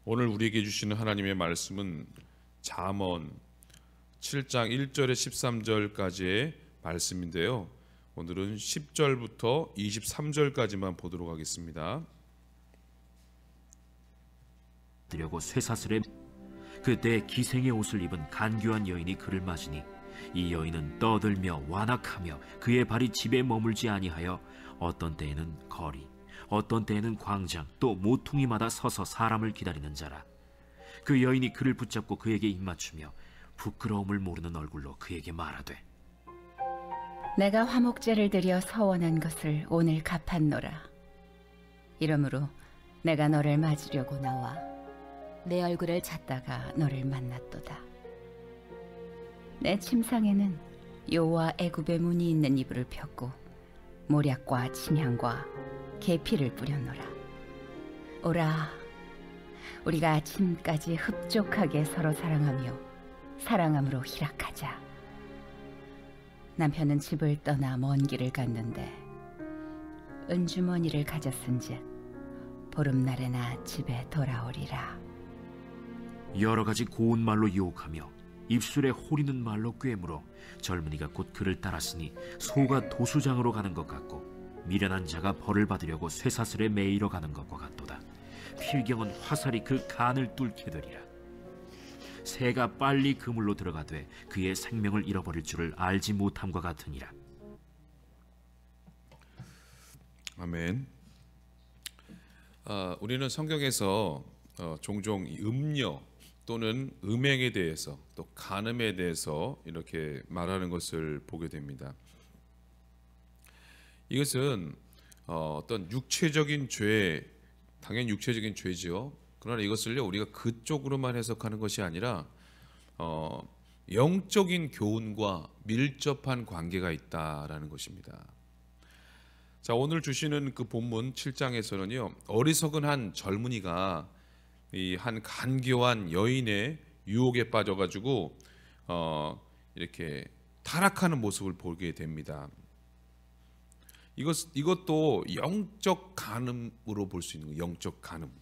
오늘 우리에게 주시는 하나님의 말씀은 잠언 7장 1절에 13절까지의 말씀인데요. 오늘은 10절부터 23절까지만 보도록 하겠습니다. 드려고 쇠사슬에 그때 기생의 옷을 입은 간교한 여인이 그를 맞으니 이 여인은 떠들며 완악하며 그의 발이 집에 머물지 아니하여 어떤 때에는 거리 어떤 때에는 광장 또 모퉁이마다 서서 사람을 기다리는 자라. 그 여인이 그를 붙잡고 그에게 입맞추며 부끄러움을 모르는 얼굴로 그에게 말하되 내가 화목제를 드려 서원한 것을 오늘 갚았노라. 이러므로 내가 너를 맞으려고 나와 내 얼굴을 찾다가 너를 만났도다. 내 침상에는 요와 애굽의 문이 있는 이불을 폈고 모략과 침향과 계피를 뿌렸노라. 오라, 우리가 아침까지 흡족하게 서로 사랑하며 사랑함으로 희락하자. 남편은 집을 떠나 먼 길을 갔는데 은주머니를 가졌은즉 보름날에나 집에 돌아오리라. 여러 가지 고운 말로 유혹하며 입술에 호리는 말로 꿰물어 젊은이가 곧 그를 따랐으니 소가 도수장으로 가는 것 같고 미련한 자가 벌을 받으려고 쇠사슬에 매이러 가는 것과 같도다. 필경은 화살이 그 간을 뚫게 되리라. 새가 빨리 그물로 들어가되 그의 생명을 잃어버릴 줄을 알지 못함과 같으니라. 아멘. 우리는 성경에서 종종 음녀 또는 음행에 대해서 또 간음에 대해서 이렇게 말하는 것을 보게 됩니다. 이것은 어떤 육체적인 죄, 당연히 육체적인 죄지요. 그러나 이것을요 우리가 그쪽으로만 해석하는 것이 아니라 영적인 교훈과 밀접한 관계가 있다라는 것입니다. 자, 오늘 주시는 그 본문 7장에서는요 어리석은 한 젊은이가 이 한 간교한 여인의 유혹에 빠져가지고 이렇게 타락하는 모습을 보게 됩니다. 이것도 영적 간음으로 볼 수 있는 거예요. 영적 간음.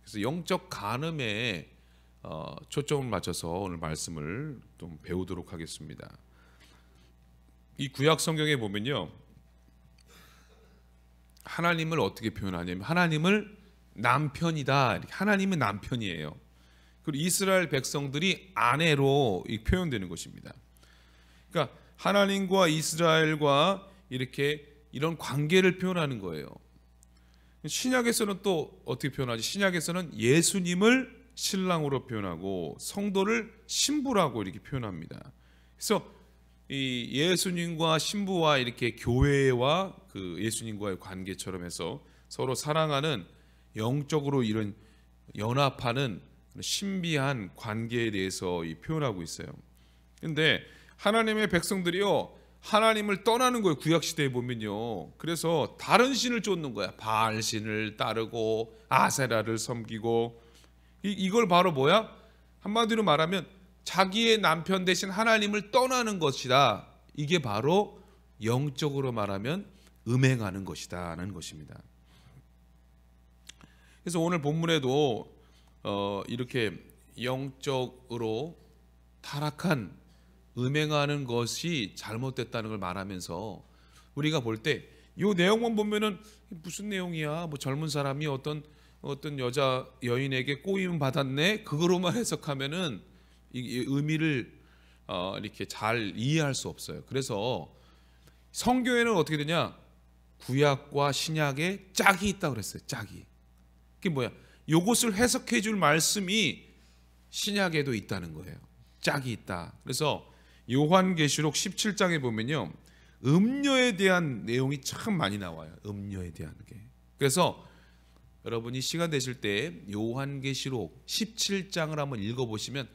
그래서 영적 간음에 초점을 맞춰서 오늘 말씀을 좀 배우도록 하겠습니다. 이 구약 성경에 보면요, 하나님을 어떻게 표현하냐면 하나님을 남편이다. 하나님은 남편이에요. 그리고 이스라엘 백성들이 아내로 표현되는 것입니다. 그러니까 하나님과 이스라엘과 이런 관계를 표현하는 거예요. 신약에서는 또 어떻게 표현하지? 신약에서는 예수님을 신랑으로 표현하고 성도를 신부라고 이렇게 표현합니다. 그래서 이 예수님과 신부와 이렇게 교회와 그 예수님과의 관계처럼 해서 서로 사랑하는 영적으로 이런 연합하는 신비한 관계에 대해서 표현하고 있어요. 그런데 하나님의 백성들이요 하나님을 떠나는 거예요. 구약시대에 보면요. 그래서 다른 신을 쫓는 거야. 바알 신을 따르고 아세라를 섬기고 이걸 바로 뭐야? 한마디로 말하면 자기의 남편 대신 하나님을 떠나는 것이다. 이게 바로 영적으로 말하면 음행하는 것이다라는 것입니다. 그래서 오늘 본문에도 이렇게 영적으로 타락한 음행하는 것이 잘못됐다는 걸 말하면서 우리가 볼 때 이 내용만 보면은 무슨 내용이야? 뭐 젊은 사람이 어떤 여자 여인에게 꼬임 받았네? 그거로만 해석하면은 이 의미를 이렇게 잘 이해할 수 없어요. 그래서 성경에는 어떻게 되냐? 구약과 신약에 짝이 있다 그랬어요. 짝이. 그게 뭐야? 요것을 해석해 줄 말씀이 신약에도 있다는 거예요. 짝이 있다. 그래서 요한계시록 17장에 보면요 음녀에 대한 내용이 참 많이 나와요. 음녀에 대한 게. 그래서 여러분이 시간 되실 때 요한계시록 17장을 한번 읽어보시면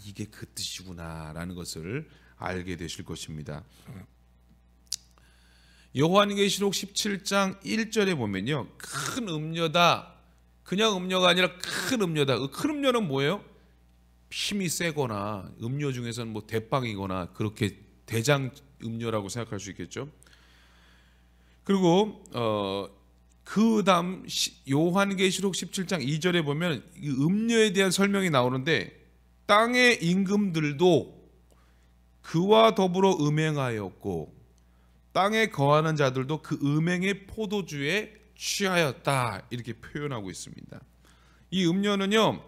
이게 그 뜻이구나 라는 것을 알게 되실 것입니다. 요한계시록 17장 1절에 보면요 큰 음녀다. 그냥 음녀가 아니라 큰 음녀다. 큰 음녀는 뭐예요? 힘이 세거나 음료 중에서는 뭐 대빵이거나 그렇게 대장 음료라고 생각할 수 있겠죠. 그리고 그다음 요한계시록 17장 2절에 보면 이 음녀에 대한 설명이 나오는데 땅의 임금들도 그와 더불어 음행하였고 땅에 거하는 자들도 그 음행의 포도주에 취하였다 이렇게 표현하고 있습니다. 이 음녀는요,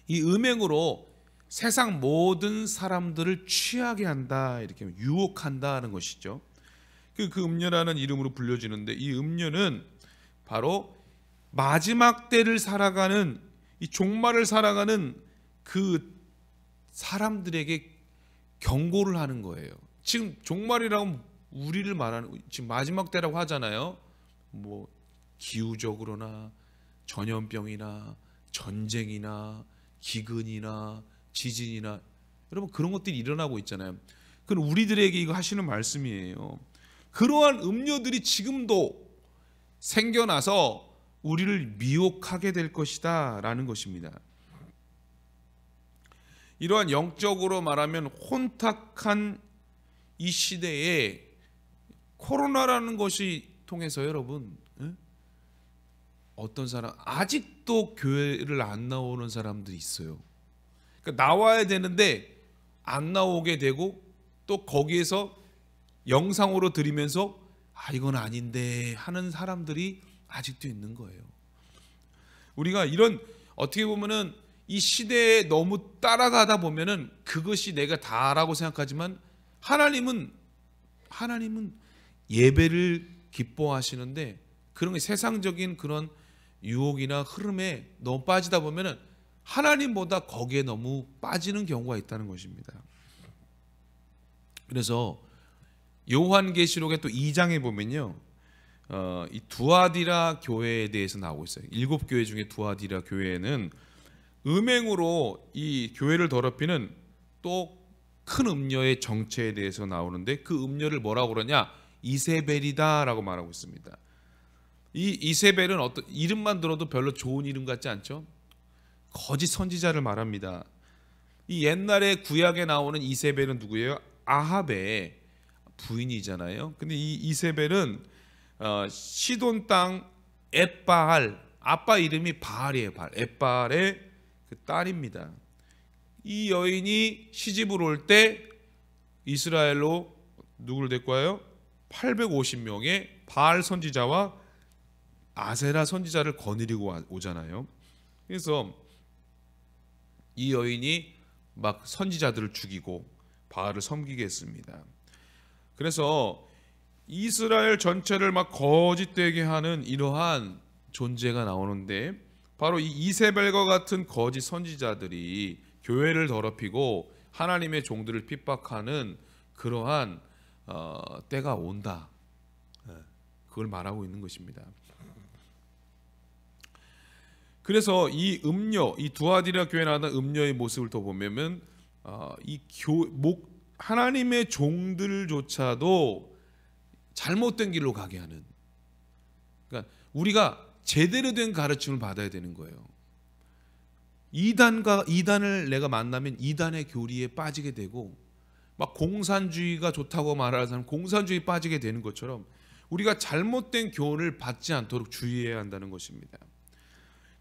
이 음행으로 세상 모든 사람들을 취하게 한다 이렇게 유혹한다는 것이죠. 그 음녀라는 이름으로 불려지는데 이 음녀는 바로 마지막 때를 살아가는 이 종말을 살아가는 그 사람들에게 경고를 하는 거예요. 지금 종말이라고 우리를 말하는 지금 마지막 때라고 하잖아요. 뭐 기후적으로나 전염병이나 전쟁이나 기근이나 지진이나 여러분 그런 것들이 일어나고 있잖아요. 그건 우리들에게 이거 하시는 말씀이에요. 그러한 음료들이 지금도 생겨나서 우리를 미혹하게 될 것이다 라는 것입니다. 이러한 영적으로 말하면 혼탁한 이 시대에 코로나라는 것이 통해서 여러분 어떤 사람 아직도 교회를 안 나오는 사람들이 있어요. 그러니까 나와야 되는데 안 나오게 되고 또 거기에서 영상으로 들으면서 이건 아닌데 하는 사람들이 아직도 있는 거예요. 우리가 이런 어떻게 보면은 이 시대에 너무 따라가다 보면은 그것이 내가 다라고 생각하지만 하나님은 예배를 기뻐하시는데 그런 세상적인 그런 유혹이나 흐름에 너무 빠지다 보면은 하나님보다 거기에 너무 빠지는 경우가 있다는 것입니다. 그래서 요한계시록의 또 2장에 보면요, 이 두아디라 교회에 대해서 나오고 있어요. 7교회 중에 두아디라 교회는 음행으로 이 교회를 더럽히는 또 큰 음녀의 정체에 대해서 나오는데 그 음녀를 뭐라고 그러냐? 이세벨이다라고 말하고 있습니다. 이 이세벨은 어떤 이름만 들어도 별로 좋은 이름 같지 않죠? 거짓 선지자를 말합니다. 이 옛날에 구약에 나오는 이세벨은 누구예요? 아합의 부인이잖아요. 근데 이 이세벨은 시돈 땅 엣바알, 아빠 이름이 바알이에요. 바알. 엣바알의 그 딸입니다. 이 여인이 시집을 올 때 이스라엘로 누구를 데리고 와요? 850명의 바알 선지자와 아세라 선지자를 거느리고 오잖아요. 그래서 이 여인이 막 선지자들을 죽이고 바알을 섬기게 했습니다. 그래서 이스라엘 전체를 막 거짓되게 하는 이러한 존재가 나오는데 바로 이 이세벨과 같은 거짓 선지자들이 교회를 더럽히고 하나님의 종들을 핍박하는 그러한 때가 온다. 그걸 말하고 있는 것입니다. 그래서 이 음녀, 이 두아디라 교회에 나왔던 음녀의 모습을 더 보면 하나님의 종들조차도 잘못된 길로 가게 하는, 그러니까 우리가 제대로 된 가르침을 받아야 되는 거예요. 이단을 내가 만나면 이단의 교리에 빠지게 되고 막 공산주의가 좋다고 말하는 사람 공산주의에 빠지게 되는 것처럼 우리가 잘못된 교훈을 받지 않도록 주의해야 한다는 것입니다.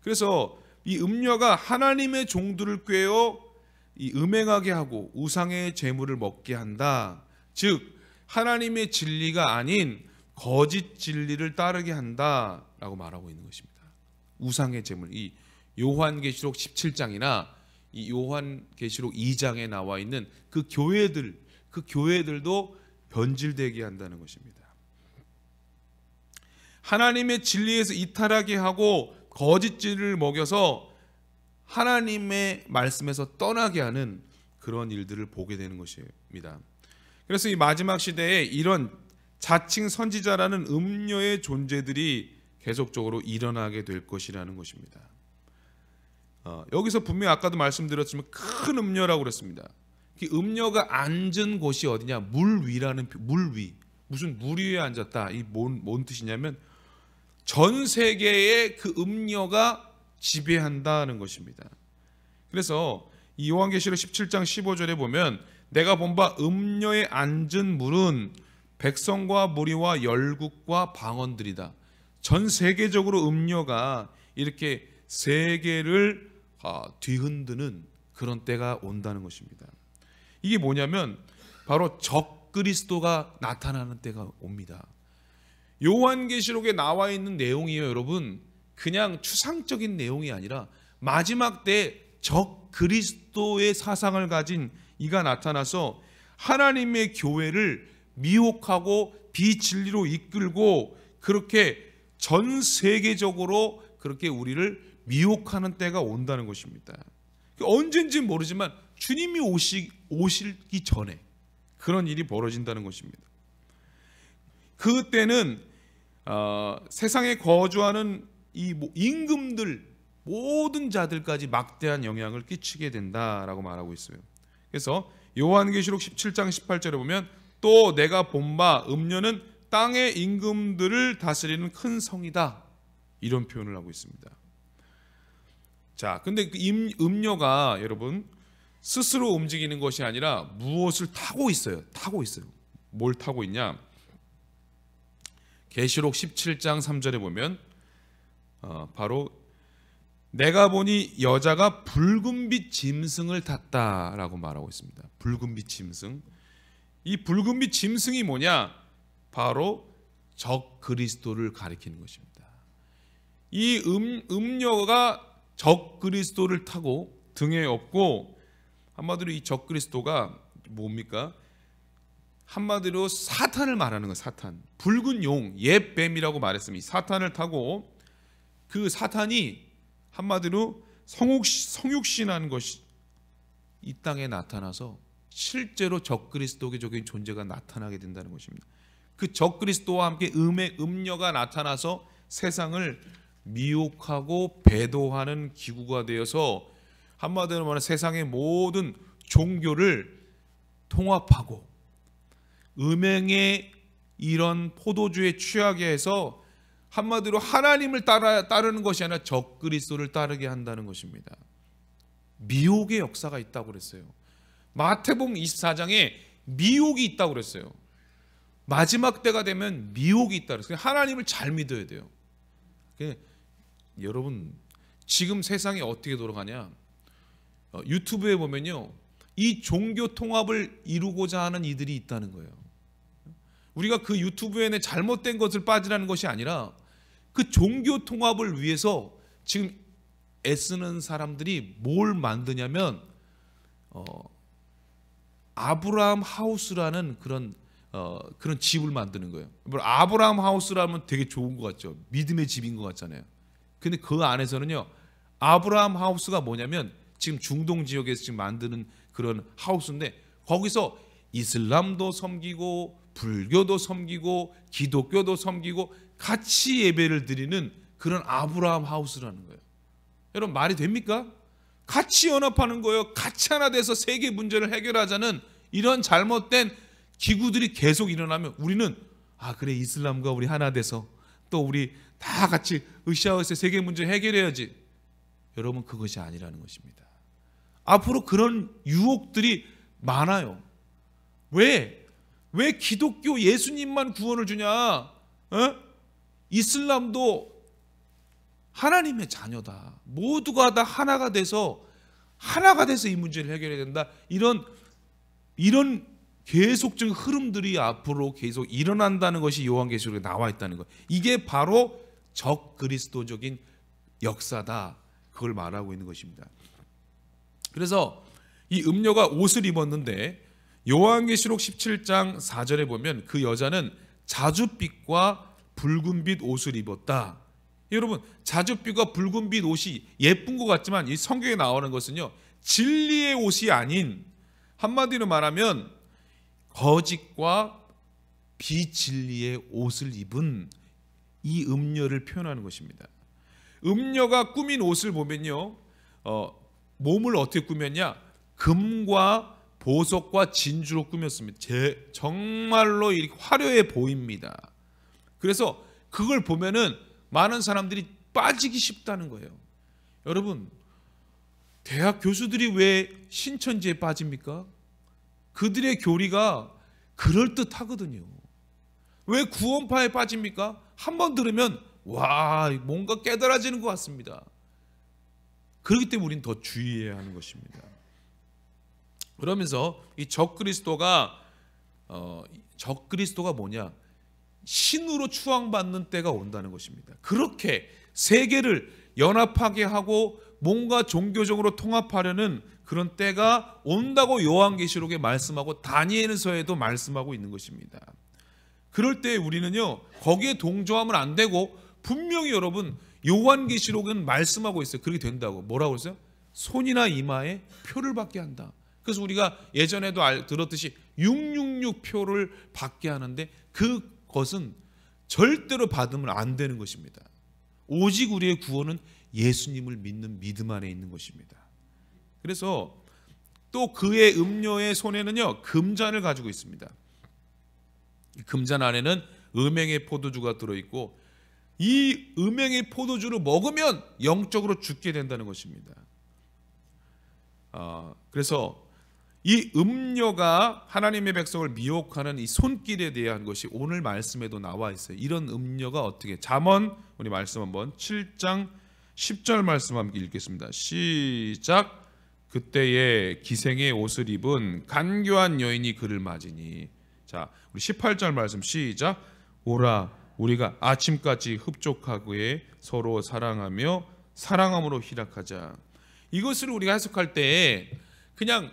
그래서 이 음녀가 하나님의 종들을 꾀어 이 음행하게 하고 우상의 재물을 먹게 한다. 즉 하나님의 진리가 아닌 거짓 진리를 따르게 한다라고 말하고 있는 것입니다. 우상의 재물, 이 요한계시록 17장이나 이 요한계시록 2장에 나와 있는 그 교회들도 변질되게 한다는 것입니다. 하나님의 진리에서 이탈하게 하고 거짓 진리를 먹여서 하나님의 말씀에서 떠나게 하는 그런 일들을 보게 되는 것입니다. 그래서 이 마지막 시대에 이런 자칭 선지자라는 음녀의 존재들이 계속적으로 일어나게 될 것이라는 것입니다. 여기서 분명히 아까도 말씀드렸지만 큰 음녀라고 그랬습니다. 그 음녀가 앉은 곳이 어디냐? 물 위라는, 물 위. 무슨 물 위에 앉았다. 이 뭔 뜻이냐면 전 세계의 그 음녀가 지배한다는 것입니다. 그래서 이 요한계시록 17장 15절에 보면 내가 본 바 음녀에 앉은 물은 백성과 무리와 열국과 방언들이다. 전 세계적으로 음료가 이렇게 세계를 뒤흔드는 그런 때가 온다는 것입니다. 이게 뭐냐면 바로 적그리스도가 나타나는 때가 옵니다. 요한계시록에 나와 있는 내용이에요, 여러분. 그냥 추상적인 내용이 아니라 마지막 때 적그리스도의 사상을 가진 이가 나타나서 하나님의 교회를 미혹하고 비진리로 이끌고 그렇게 전 세계적으로 그렇게 우리를 미혹하는 때가 온다는 것입니다. 언젠지 모르지만 주님이 오시기 전에 그런 일이 벌어진다는 것입니다. 그때는 세상에 거주하는 이 임금들 모든 자들까지 막대한 영향을 끼치게 된다라고 말하고 있어요. 그래서 요한계시록 17장 18절에 보면 또 내가 본 바 음녀는 땅의 임금들을 다스리는 큰 성이다, 이런 표현을 하고 있습니다. 자, 근데 그 음녀가 여러분 스스로 움직이는 것이 아니라 무엇을 타고 있어요. 뭘 타고 있냐? 계시록 17장 3절에 보면 바로 내가 보니 여자가 붉은빛 짐승을 탔다라고 말하고 있습니다. 붉은빛 짐승. 이 붉은빛 짐승이 뭐냐? 바로 적그리스도를 가리키는 것입니다. 이 음녀가 적그리스도를 타고 등에 업고, 한마디로 이 적그리스도가 뭡니까? 한마디로 사탄을 말하는 거예요. 사탄. 붉은 용, 옛 뱀이라고 말했습니다. 사탄을 타고 그 사탄이 한마디로 성육신하는 것이 이 땅에 나타나서 실제로 적그리스도적인 존재가 나타나게 된다는 것입니다. 그 적그리스도와 함께 음녀가 나타나서 세상을 미혹하고 배도하는 기구가 되어서 한마디로 말하면 세상의 모든 종교를 통합하고 음행의 이런 포도주에 취하게 해서 한마디로 하나님을 따르는 것이 아니라 적그리스도를 따르게 한다는 것입니다. 미혹의 역사가 있다고 그랬어요. 마태복음 24장에 미혹이 있다고 그랬어요. 마지막 때가 되면 미혹이 있다고 그랬어요. 하나님을 잘 믿어야 돼요. 여러분, 지금 세상이 어떻게 돌아가냐? 유튜브에 보면요, 이 종교 통합을 이루고자 하는 이들이 있다는 거예요. 우리가 그 유튜브에 잘못된 것을 빠지라는 것이 아니라 그 종교 통합을 위해서 지금 애쓰는 사람들이 뭘 만드냐면 아브라함 하우스라는 그런 집을 만드는 거예요. 아브라함 하우스라면 되게 좋은 것 같죠. 믿음의 집인 것 같잖아요. 근데 그 안에서는요, 아브라함 하우스가 뭐냐면 지금 중동 지역에서 지금 만드는 그런 하우스인데 거기서 이슬람도 섬기고 불교도 섬기고 기독교도 섬기고 같이 예배를 드리는 그런 아브라함 하우스라는 거예요. 여러분, 말이 됩니까? 같이 연합하는 거예요. 같이 하나 돼서 세계 문제를 해결하자는 이런 잘못된 기구들이 계속 일어나면 우리는 그래, 이슬람과 우리 하나 돼서 또 우리 다 같이 으쌰으쌰 세계 문제 해결해야지. 여러분, 그것이 아니라는 것입니다. 앞으로 그런 유혹들이 많아요. 왜 기독교 예수님만 구원을 주냐? 이슬람도 하나님의 자녀다. 모두가 다 하나가 돼서 이 문제를 해결해야 된다. 이런 계속적인 흐름들이 앞으로 계속 일어난다는 것이 요한계시록에 나와 있다는 것. 이게 바로 적그리스도적인 역사다. 그걸 말하고 있는 것입니다. 그래서 이 음녀가 옷을 입었는데 요한계시록 17장 4절에 보면 그 여자는 자줏빛과 붉은빛 옷을 입었다. 여러분, 자줏빛과 붉은빛 옷이 예쁜 것 같지만 이 성경에 나오는 것은요, 진리의 옷이 아닌, 한마디로 말하면 거짓과 비진리의 옷을 입은 이 음녀를 표현하는 것입니다. 음녀가 꾸민 옷을 보면요, 몸을 어떻게 꾸몄냐? 금과 보석과 진주로 꾸몄습니다. 정말로 이렇게 화려해 보입니다. 그래서 그걸 보면은 많은 사람들이 빠지기 쉽다는 거예요. 여러분, 대학 교수들이 왜 신천지에 빠집니까? 그들의 교리가 그럴듯하거든요. 왜 구원파에 빠집니까? 한번 들으면 와, 뭔가 깨달아지는 것 같습니다. 그렇기 때문에 우리는 더 주의해야 하는 것입니다. 그러면서 이 적그리스도가 뭐냐? 신으로 추앙받는 때가 온다는 것입니다. 그렇게 세계를 연합하게 하고 뭔가 종교적으로 통합하려는 그런 때가 온다고 요한계시록에 말씀하고 다니엘서에도 말씀하고 있는 것입니다. 그럴 때 우리는요, 거기에 동조하면 안 되고, 분명히 여러분 요한계시록은 말씀하고 있어요. 그렇게 된다고. 뭐라고 했어요? 손이나 이마에 표를 받게 한다. 그래서 우리가 예전에도 들었듯이 666표를 받게 하는데, 그것은 절대로 받으면 안 되는 것입니다. 오직 우리의 구원은 예수님을 믿는 믿음 안에 있는 것입니다. 그래서 또 그의 음료의 손에는요, 금잔을 가지고 있습니다. 이 금잔 안에는 음행의 포도주가 들어있고, 이 음행의 포도주를 먹으면 영적으로 죽게 된다는 것입니다. 그래서 이 음료가 하나님의 백성을 미혹하는 이 손길에 대한 것이 오늘 말씀에도 나와 있어요. 이런 음료가 어떻게, 잠언 우리 말씀 한번 7장 10절 말씀 함께 읽겠습니다. 시작. 그때에 기생의 옷을 입은 간교한 여인이 그를 맞으니. 자, 우리 18절 말씀 시작. 오라 우리가 아침까지 흡족하게 서로 사랑하며 사랑함으로 희락하자. 이것을 우리가 해석할 때 그냥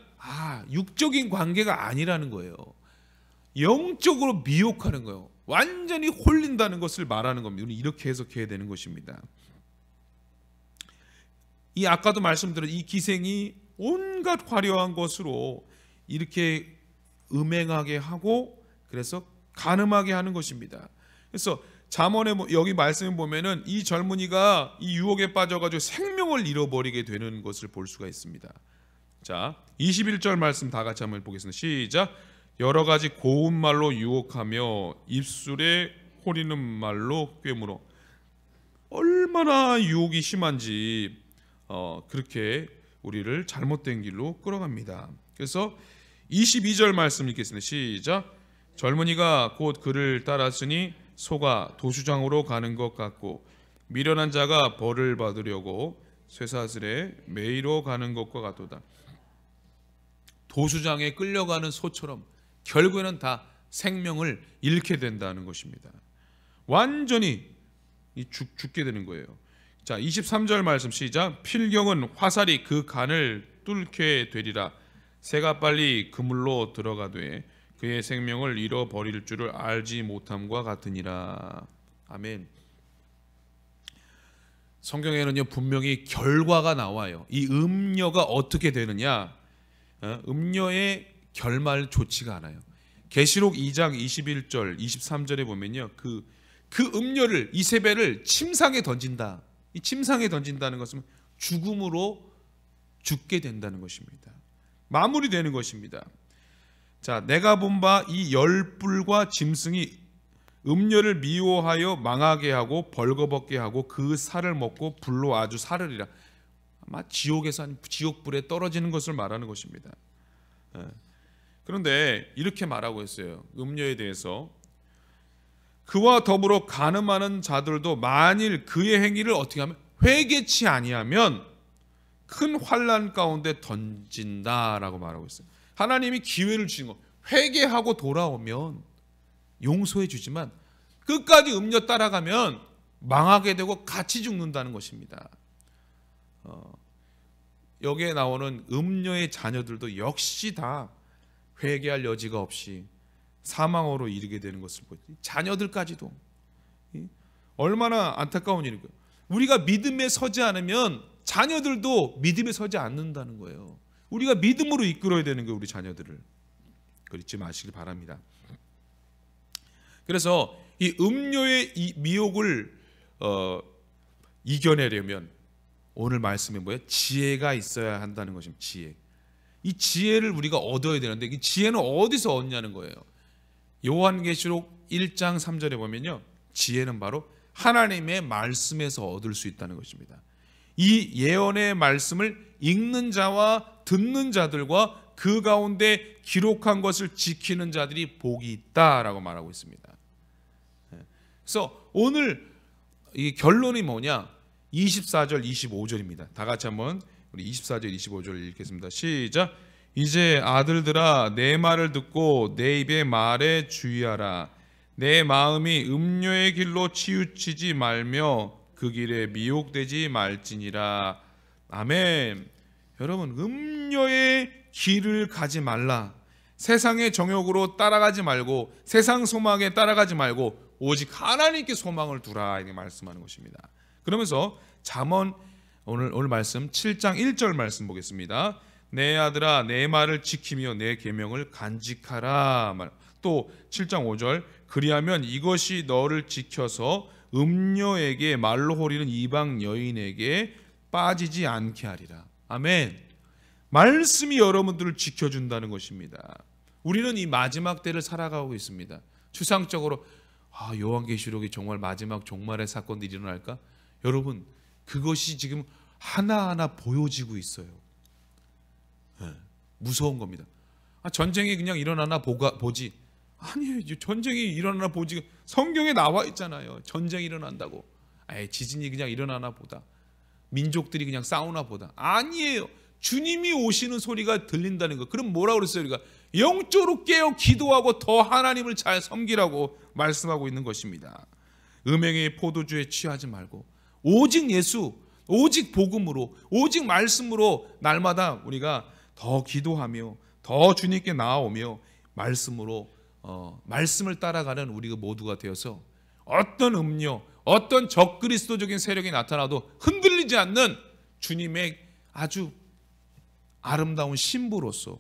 육적인 관계가 아니라는 거예요. 영적으로 미혹하는 거예요. 완전히 홀린다는 것을 말하는 겁니다. 우리 이렇게 해석해야 되는 것입니다. 이 아까도 말씀드린 이 기생이 온갖 화려한 것으로 이렇게 음행하게 하고, 그래서 간음하게 하는 것입니다. 그래서 잠언에 여기 말씀에 보면은 이 젊은이가 이 유혹에 빠져가지고 생명을 잃어버리게 되는 것을 볼 수가 있습니다. 자, 21절 말씀 다 같이 한번 보겠습니다. 시작. 여러 가지 고운 말로 유혹하며 입술에 호리는 말로 꿰물어. 얼마나 유혹이 심한지 그렇게 우리를 잘못된 길로 끌어갑니다. 그래서 22절 말씀 읽겠습니다. 시작. 젊은이가 곧 그를 따랐으니 소가 도수장으로 가는 것 같고 미련한 자가 벌을 받으려고 쇠사슬에 매이러 가는 것과 같도다. 도수장에 끌려가는 소처럼 결국에는 다 생명을 잃게 된다는 것입니다. 완전히 죽게 되는 거예요. 자, 23절 말씀 시작. 필경은 화살이 그 간을 뚫게 되리라. 새가 빨리 그물로 들어가되 그의 생명을 잃어버릴 줄을 알지 못함과 같으니라. 아멘. 성경에는요 분명히 결과가 나와요. 이 음녀가 어떻게 되느냐, 음녀의 결말 좋지가 않아요. 계시록 2장 21절 23절에 보면요, 그 음녀를, 이세벨을 침상에 던진다. 이 침상에 던진다는 것은 죽음으로 죽게 된다는 것입니다. 마무리되는 것입니다. 자, 내가 본 바 이 열불과 짐승이 음녀를 미워하여 망하게 하고 벌거벗게 하고 그 살을 먹고 불로 아주 사르리라. 아마 지옥에서 지옥불에 떨어지는 것을 말하는 것입니다. 그런데 이렇게 말하고 있어요. 음녀에 대해서. 그와 더불어 간음하는 자들도 만일 그의 행위를 어떻게 하면 회개치 아니하면 큰 환난 가운데 던진다라고 말하고 있어요. 하나님이 기회를 주신 거, 회개하고 돌아오면 용서해 주지만 끝까지 음녀 따라가면 망하게 되고 같이 죽는다는 것입니다. 여기에 나오는 음녀의 자녀들도 역시 다 회개할 여지가 없이 사망으로 이르게 되는 것을 보죠. 자녀들까지도 얼마나 안타까운 일이고요. 우리가 믿음에 서지 않으면 자녀들도 믿음에 서지 않는다는 거예요. 우리가 믿음으로 이끌어야 되는 거예요, 우리 자녀들을. 그렇지 마시길 바랍니다. 그래서 이 음료의 이 미혹을 이겨내려면 오늘 말씀에 뭐예요? 지혜가 있어야 한다는 것입니다. 지혜. 이 지혜를 우리가 얻어야 되는데 이 지혜는 어디서 얻냐는 거예요. 요한계시록 1장 3절에 보면요, 지혜는 바로 하나님의 말씀에서 얻을 수 있다는 것입니다. 이 예언의 말씀을 읽는 자와 듣는 자들과 그 가운데 기록한 것을 지키는 자들이 복이 있다라고 말하고 있습니다. 그래서 오늘 이 결론이 뭐냐? 24절 25절입니다. 다 같이 한번 우리 24절 25절 읽겠습니다. 시작. 이제 아들들아 내 말을 듣고 내 입의 말에 주의하라. 내 마음이 음료의 길로 치우치지 말며 그 길에 미혹되지 말지니라. 아멘. 여러분, 음료의 길을 가지 말라. 세상의 정욕으로 따라가지 말고, 세상 소망에 따라가지 말고 오직 하나님께 소망을 두라, 이렇게 말씀하는 것입니다. 그러면서 잠언 오늘 말씀 7장 1절 말씀 보겠습니다. 내 아들아 내 말을 지키며 내 계명을 간직하라. 또 7장 5절 그리하면 이것이 너를 지켜서 음녀에게 말로 호리는 이방 여인에게 빠지지 않게 하리라. 아멘. 말씀이 여러분들을 지켜준다는 것입니다. 우리는 이 마지막 때를 살아가고 있습니다. 추상적으로 요한계시록이 정말 마지막 종말의 사건들이 일어날까? 여러분, 그것이 지금 하나하나 보여지고 있어요. 무서운 겁니다. 전쟁이 그냥 일어나나 보지. 아니에요. 전쟁이 일어나나 보지. 성경에 나와 있잖아요. 전쟁이 일어난다고. 지진이 그냥 일어나나 보다. 민족들이 그냥 싸우나 보다. 아니에요. 주님이 오시는 소리가 들린다는 거. 그럼 뭐라고 그랬어요? 우리가 영적으로 깨어 기도하고 더 하나님을 잘 섬기라고 말씀하고 있는 것입니다. 음행의 포도주에 취하지 말고 오직 예수, 오직 복음으로, 오직 말씀으로 날마다 우리가 더 기도하며 더 주님께 나아오며 말씀으로 말씀을 따라가는 우리가 모두가 되어서 어떤 음료, 어떤 적그리스도적인 세력이 나타나도 흔들리지 않는 주님의 아주 아름다운 신부로서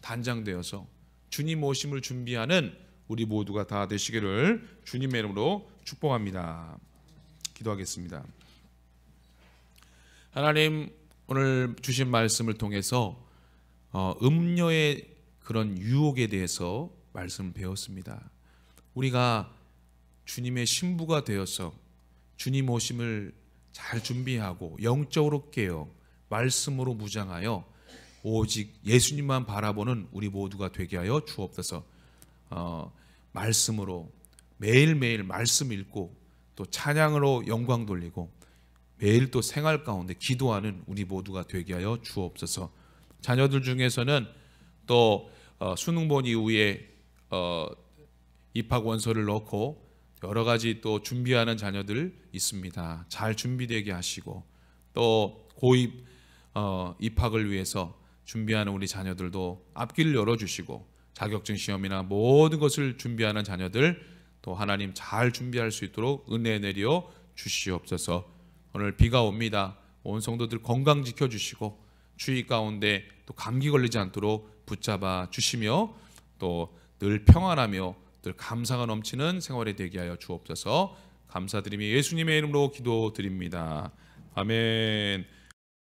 단장되어서 주님 오심을 준비하는 우리 모두가 다 되시기를 주님의 이름으로 축복합니다. 기도하겠습니다. 하나님, 오늘 주신 말씀을 통해서 음료의 그런 유혹에 대해서 말씀을 배웠습니다. 우리가 주님의 신부가 되어서 주님 오심을 잘 준비하고 영적으로 깨어 말씀으로 무장하여 오직 예수님만 바라보는 우리 모두가 되게 하여 주옵소서. 말씀으로 매일매일 말씀 읽고 또 찬양으로 영광 돌리고 매일 또 생활 가운데 기도하는 우리 모두가 되게 하여 주옵소서. 자녀들 중에서는 또 수능본 이후에 입학 원서를 넣고 여러 가지 또 준비하는 자녀들 있습니다. 잘 준비되게 하시고 또 고입 입학을 위해서 준비하는 우리 자녀들도 앞길을 열어주시고 자격증 시험이나 모든 것을 준비하는 자녀들 또 하나님 잘 준비할 수 있도록 은혜 내려 주시옵소서. 오늘 비가 옵니다. 온 성도들 건강 지켜주시고 주의 가운데 또 감기 걸리지 않도록 붙잡아 주시며 또 늘 평안하며 늘 감사가 넘치는 생활이 되게 하여 주옵소서. 감사드리며 예수님의 이름으로 기도드립니다. 아멘.